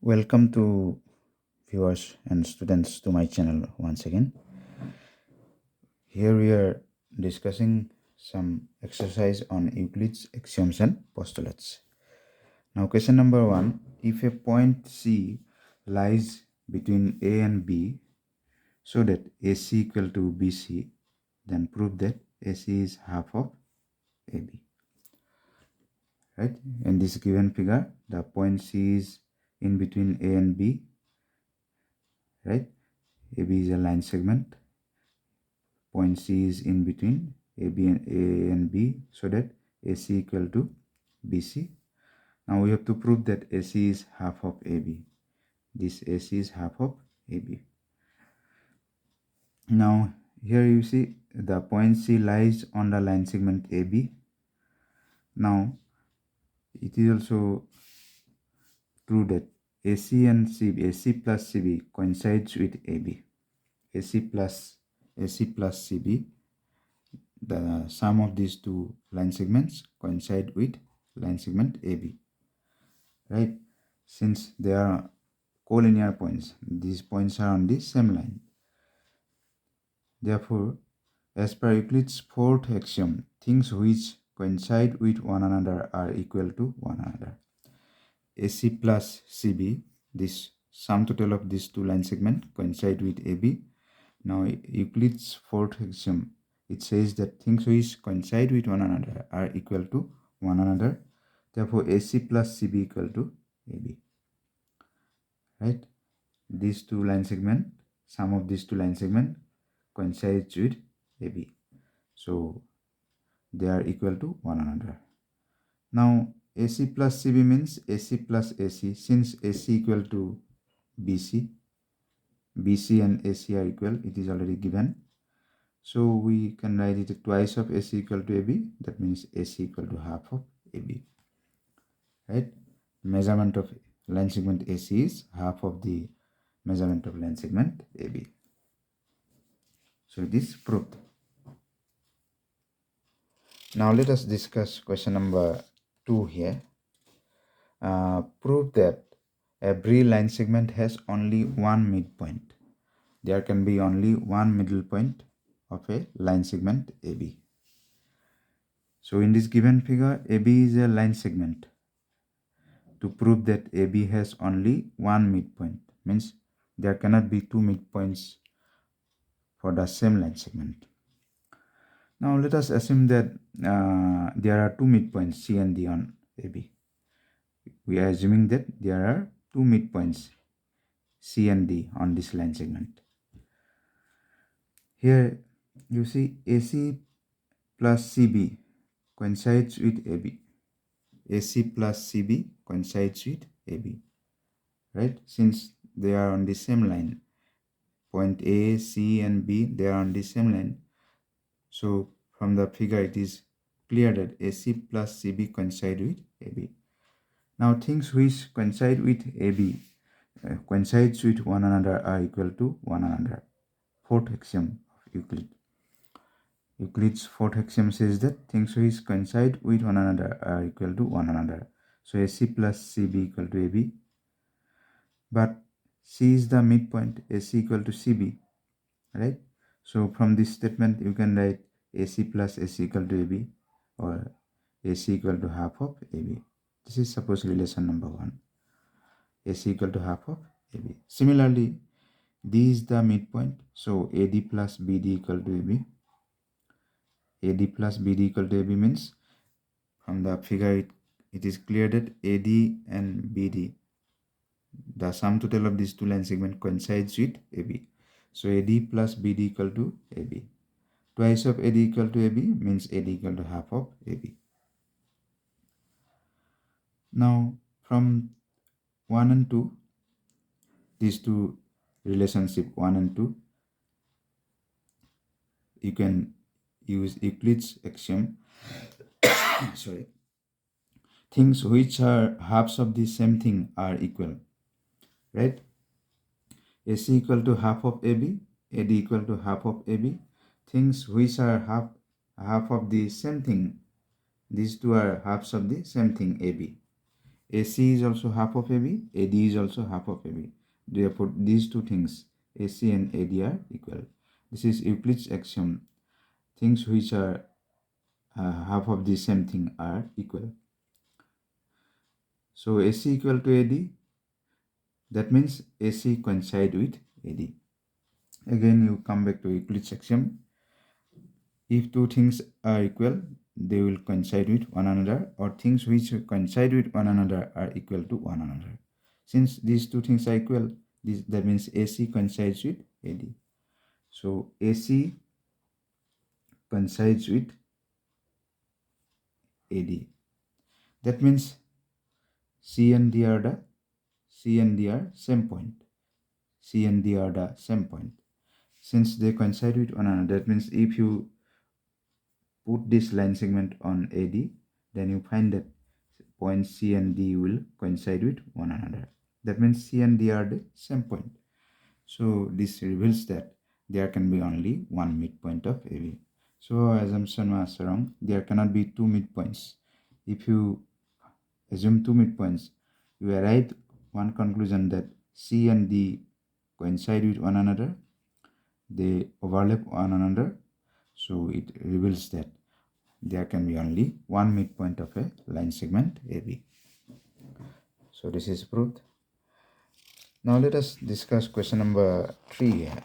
Welcome to viewers and students to my channel once again. Here we are discussing some exercise on Euclid's Axioms and Postulates. Now question number 1, if a point C lies between A and B so that AC equal to BC, then prove that AC is half of AB. Right? In this given figure, the point C is in between A and B. Right? AB is a line segment. Point C is in between A and B so that AC equal to BC. Now we have to prove that AC is half of AB. This AC is half of AB. Now here you see the point C lies on the line segment AB. Now it is also true that AC and CB, AC plus CB coincides with AB. AC plus CB, the sum of these two line segments coincide with line segment AB, right? Since they are collinear points, these points are on the same line. Therefore, as per Euclid's fourth axiom, things which coincide with one another are equal to one another. AC plus CB, this sum total of these two line segments coincide with AB. Now Euclid's fourth axiom, it says that things which coincide with one another are equal to one another. Therefore, AC plus CB equal to AB. Right? These two line segment, sum of these two line segment coincides with AB. So they are equal to one another. Now AC plus CB means AC plus AC. Since AC equal to BC, BC and AC are equal, it is already given. So we can write it twice of AC equal to AB. That means AC equal to half of AB. Right? Measurement of line segment AC is half of the measurement of line segment AB. So it is proved. Now let us discuss question number 2 here. Prove that every line segment has only one midpoint. There can be only one middle point of a line segment AB. So in this given figure, AB is a line segment. To prove that AB has only one midpoint, means there cannot be two midpoints for the same line segment. Now let us assume that there are two midpoints C and D on AB. We are assuming that there are two midpoints C and D on this line segment. Here you see AC plus CB coincides with AB. AC plus CB coincides with AB, right? Since they are on the same line, point A, C and B, they are on the same line. So from the figure it is clear that AC plus CB coincide with AB. Now things which coincide with AB coincides with one another are equal to one another. Fourth axiom of Euclid. Euclid's fourth axiom says that things which coincide with one another are equal to one another. So AC plus CB equal to AB. But C is the midpoint, AC equal to CB, right? So from this statement you can write AC plus AC equal to AB or AC equal to half of AB. This is suppose relation number 1. AC equal to half of AB. Similarly, D is the midpoint, so AD plus BD equal to AB. AD plus BD equal to AB means from the figure it is clear that AD and BD, the sum total of these two line segment coincides with AB. So AD plus BD equal to AB. Twice of AD equal to AB means AD equal to half of AB. Now from 1 and 2, these two relationship 1 and 2, you can use Euclid's axiom. Sorry. Things which are halves of the same thing are equal, right? AC equal to half of AB, AD equal to half of AB. Things which are half of the same thing, these two are halves of the same thing AB. AC is also half of AB, AD is also half of AB. Therefore, these two things, AC and AD, are equal. This is Euclid's axiom. Things which are half of the same thing are equal. So AC equal to AD, that means AC coincide with AD. Again, you come back to Euclid's axiom. If two things are equal, they will coincide with one another, or things which coincide with one another are equal to one another. Since these two things are equal, that means AC coincides with AD. So AC coincides with AD. That means C and D are same point. C and D are the same point. Since they coincide with one another, that means if you put this line segment on AD, then you find that points C and D will coincide with one another. That means C and D are the same point. So this reveals that there can be only one midpoint of AB. So assumption was wrong. There cannot be two midpoints. If you assume two midpoints, you arrive one conclusion that C and D coincide with one another. They overlap one another. So it reveals that there can be only one midpoint of a line segment AB. So this is proved. Now let us discuss question number 3 here.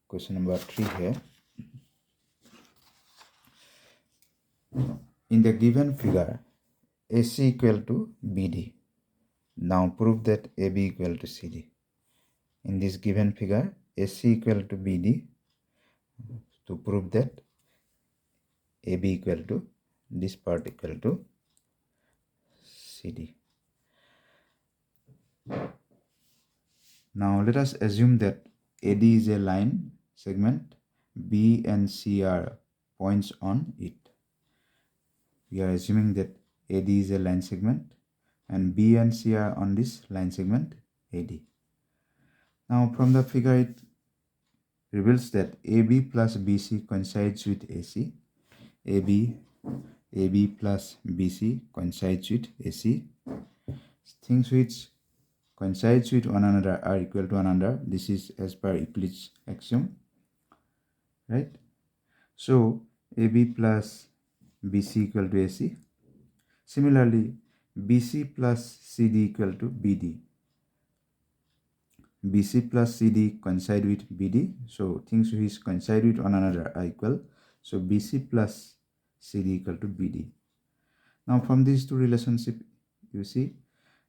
Question number 3 here. In the given figure, AC equal to BD. Now prove that AB equal to CD. In this given figure, AC equal to BD. To prove that AB equal to this part equal to CD. Now let us assume that AD is a line segment, B and C are points on it. We are assuming that AD is a line segment and B and C are on this line segment AD. Now from the figure it reveals that AB plus BC coincides with AC. AB plus BC coincides with AC. Things which coincides with one another are equal to one another. This is as per Euclid's axiom, right? So AB plus BC equal to AC. Similarly, BC plus CD equal to BD. BC plus CD coincide with BD. So things which coincide with one another are equal. So BC plus CD equal to BD. Now from these two relationship, you see,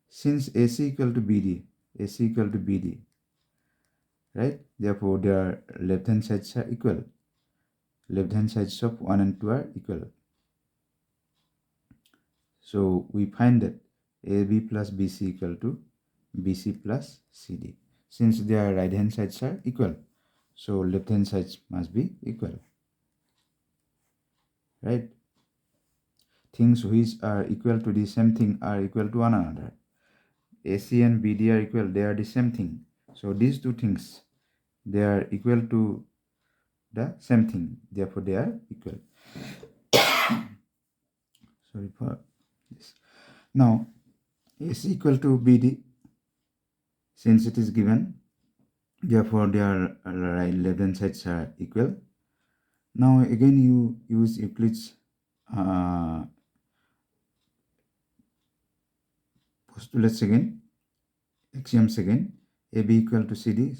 since AC equal to BD, right? Therefore, their left hand sides are equal. Left hand sides of 1 and 2 are equal. So we find that AB plus BC equal to BC plus CD. Since their right hand sides are equal, so left hand sides must be equal, right? Things which are equal to the same thing are equal to one another. AC and BD are equal, they are the same thing. So these two things, they are equal to the same thing, therefore they are equal. Sorry for this. Now AC equal to BD, since it is given, therefore their left hand sides are equal. Now again you use Euclid's postulates again, axioms again. AB equal to CD.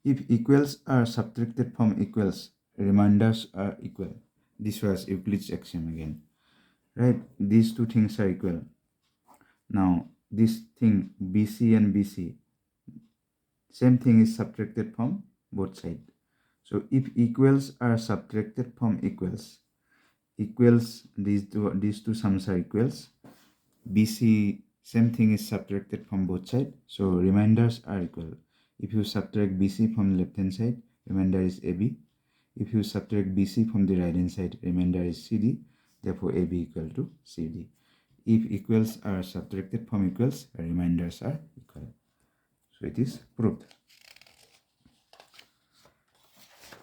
If equals are subtracted from equals, remainders are equal. This was Euclid's axiom again, right? These two things are equal. Now this thing BC and BC, same thing is subtracted from both sides. So if equals are subtracted from equals, these two sums are equals. BC, same thing is subtracted from both sides, so remainders are equal. If you subtract BC from the left hand side, remainder is AB. If you subtract BC from the right hand side, remainder is CD. Therefore AB equal to CD. If equals are subtracted from equals, remainders are equal. So it is proved.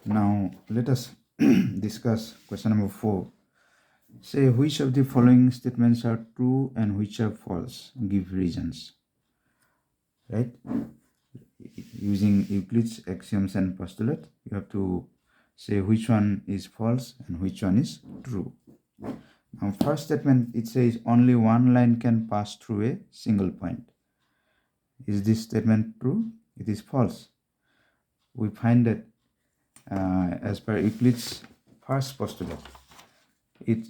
Now let us discuss question number 4. Say which of the following statements are true and which are false. Give reasons. Right? Using Euclid's axioms and postulate, you have to say which one is false and which one is true. Now, first statement, it says only one line can pass through a single point. Is this statement true? It is false. We find that as per Euclid's first postulate, a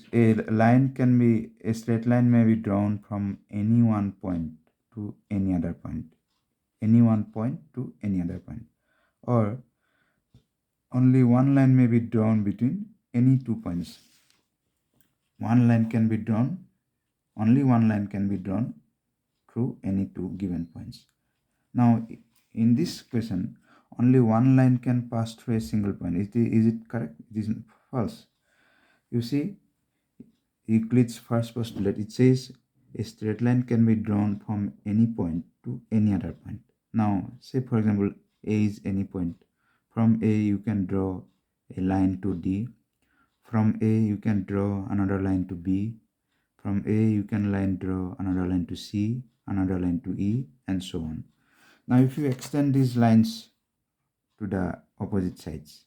straight line may be drawn from any one point to any other point, or only one line may be drawn between any 2 points. Only one line can be drawn through any 2 given points. Now, in this question, only one line can pass through a single point. Is it correct? It is false. You see, Euclid's first postulate, it says a straight line can be drawn from any point to any other point. Now, say for example, A is any point. From A, you can draw a line to D. From A, you can draw another line to B. From A, you can draw another line to C, another line to E, and so on. Now, if you extend these lines to the opposite sides,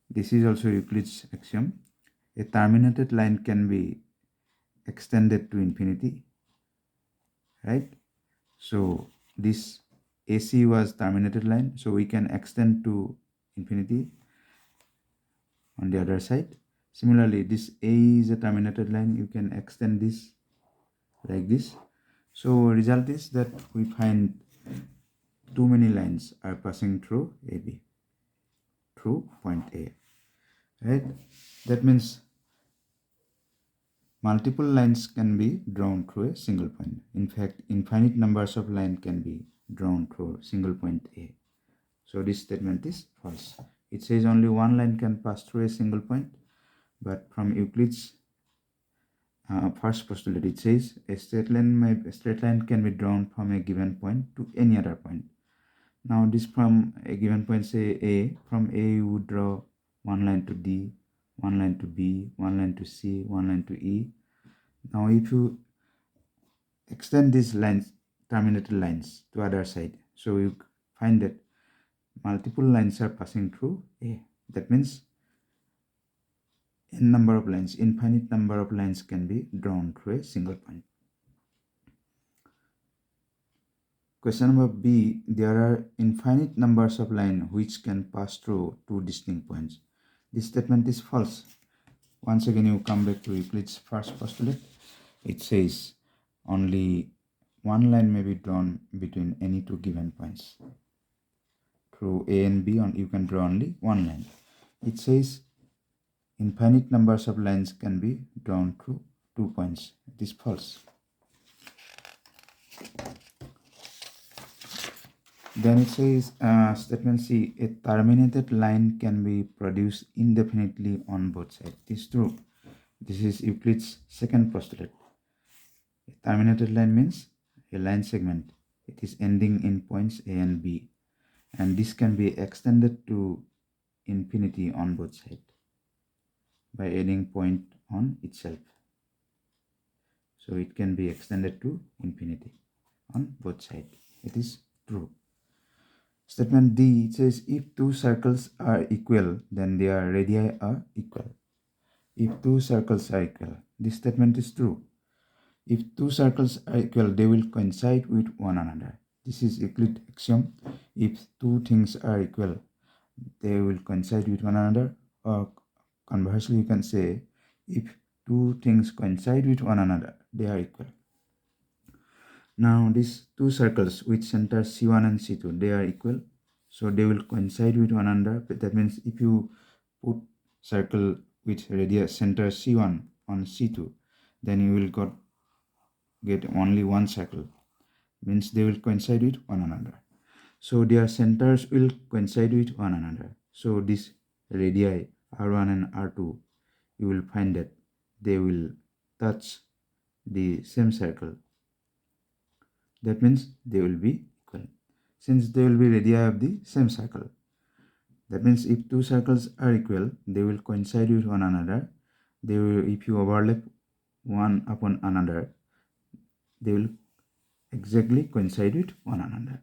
this is also Euclid's axiom. A terminated line can be extended to infinity, right? So this AC was terminated line, so we can extend to infinity on the other side. Similarly, this A is a terminated line, you can extend this like this. So result is that we find too many lines are passing through AB, through point A, right? That means multiple lines can be drawn through a single point. In fact, infinite numbers of lines can be drawn through single point A. So this statement is false. It says only one line can pass through a single point, but from Euclid's first postulate, it says a straight line can be drawn from a given point to any other point. Now this from a given point, say A, from A you would draw one line to D, one line to B, one line to C, one line to E. Now if you extend these lines, terminated lines, to other side, so you find that multiple lines are passing through A. That means infinite number of lines can be drawn through a single point. Question number B, there are infinite numbers of lines which can pass through 2 distinct points. This statement is false. Once again, you come back to Euclid's first postulate. It says only one line may be drawn between any 2 given points. Through A and B, you can draw only one line. It says infinite numbers of lines can be drawn through 2 points. It is false. Then it says statement C, a terminated line can be produced indefinitely on both sides. It is true. This is Euclid's second postulate. A terminated line means a line segment. It is ending in points A and B, and this can be extended to infinity on both sides by adding point on itself. So it can be extended to infinity on both sides. It is true. Statement D, it says if 2 circles are equal, then their radii are equal. If 2 circles are equal, this statement is true. If 2 circles are equal, they will coincide with one another. This is Euclid's axiom. If 2 things are equal, they will coincide with one another. Or conversely, you can say if 2 things coincide with one another, they are equal. Now these 2 circles with centers C1 and C2, they are equal, so they will coincide with one another. But that means if you put circle with radius center C1 on C2, then you will get only one circle. Means they will coincide with one another. So their centers will coincide with one another. So this radii R1 and R2, you will find that they will touch the same circle. That means they will be equal, since they will be radii of the same circle. That means if two circles are equal, they will coincide with one another. They will, if you overlap one upon another, they will exactly coincide with one another.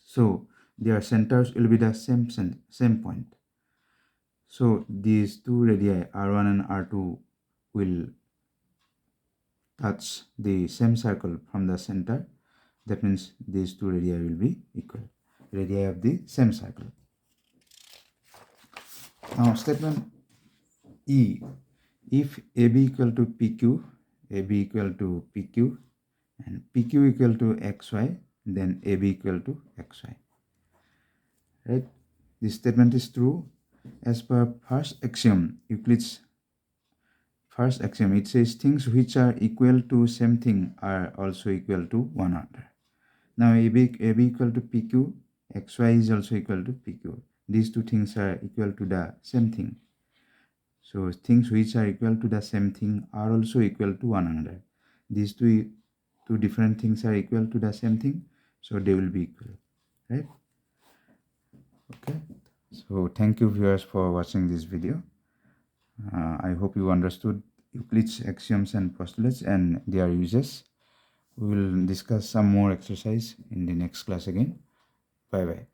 So their centers will be the same point. So these two radii R1 and R2 will touch the same circle from the center. That means these two radii will be equal, radii of the same circle. Now statement E, if AB equal to PQ, AB equal to PQ, and PQ equal to XY, then AB equal to XY. Right? This statement is true as per first axiom, Euclid's first axiom. It says things which are equal to same thing are also equal to one another. Now AB equal to PQ, XY is also equal to PQ. These two things are equal to the same thing. So things which are equal to the same thing are also equal to one another. These two different things are equal to the same thing, so they will be equal, right? Okay. So thank you viewers for watching this video. I hope you understood Euclid's axioms and postulates and their uses. We will discuss some more exercise in the next class again. Bye bye.